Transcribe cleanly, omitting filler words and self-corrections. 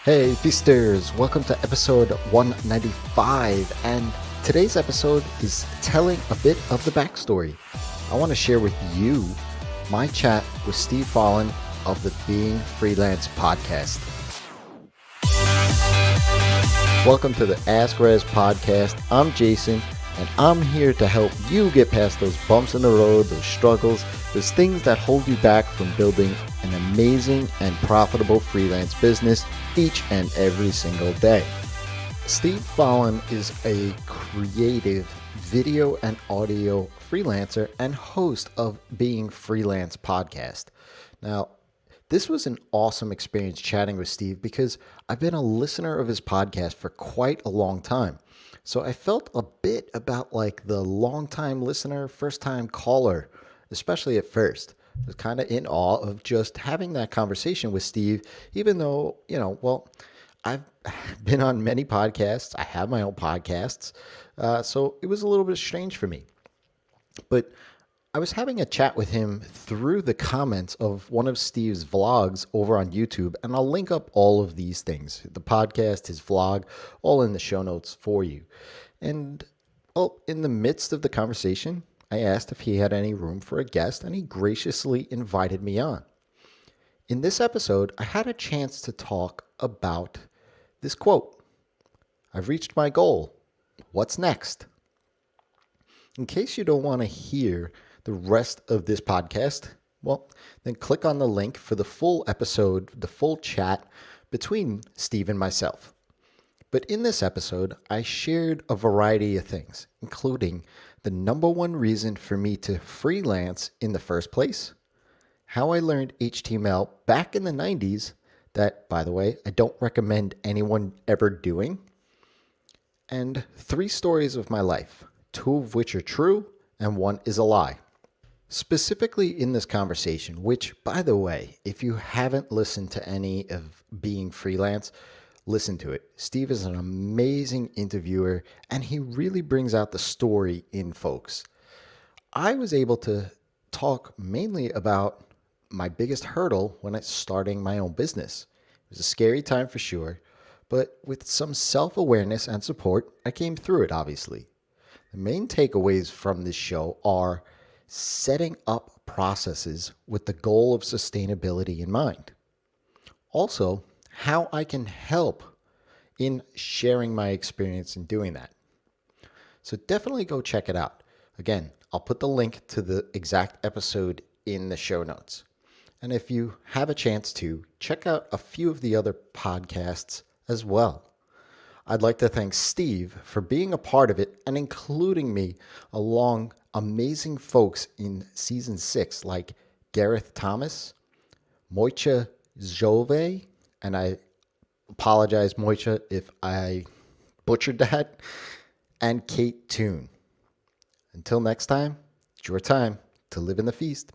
Hey feasters, welcome to episode 195, and today's episode is telling a bit of the backstory. I want to share with you my chat with Steve Folland of the Being Freelance podcast. Welcome to the Ask Rezzz podcast. I'm Jason, and I'm here to help you get past those bumps in the road, those struggles, those things that hold you back from building an amazing and profitable freelance business each and every single day. Steve Folland is a creative video and audio freelancer and host of Being Freelance podcast. Now, this was an awesome experience chatting with Steve because I've been a listener of his podcast for quite a long time. So I felt a bit about like the long-time listener, first-time caller, especially at first. I was kind of in awe of just having that conversation with Steve, even though, I've been on many podcasts. I have my own podcasts. So it was a little bit strange for me. But I was having a chat with him through the comments of one of Steve's vlogs over on YouTube, and I'll link up all of these things, the podcast, his vlog, all in the show notes for you. And in the midst of the conversation, I asked if he had any room for a guest, and he graciously invited me on. In this episode, I had a chance to talk about this quote: "I've reached my goal. What's next?" In case you don't want to hear the rest of this podcast, then click on the link for the full episode, the full chat between Steve and myself. But in this episode, I shared a variety of things, including the number one reason for me to freelance in the first place, how I learned HTML back in the 90s, that, by the way, I don't recommend anyone ever doing, and 3 stories of my life, 2 of which are true and 1 is a lie. Specifically in this conversation, which, by the way, if you haven't listened to any of Being Freelance, listen to it. Steve is an amazing interviewer, and he really brings out the story in folks. I was able to talk mainly about my biggest hurdle when I was starting my own business. It was a scary time for sure, but with some self-awareness and support, I came through it, obviously. The main takeaways from this show are setting up processes with the goal of sustainability in mind. Also, how I can help in sharing my experience in doing that. So definitely go check it out. Again, I'll put the link to the exact episode in the show notes. And if you have a chance to, check out a few of the other podcasts as well. I'd like to thank Steve for being a part of it and including me along amazing folks in season 6 like Gareth Thomas, Moicha Jove, and I apologize, Moicha, if I butchered that, and Kate Toon. Until next time, it's your time to live in the feast.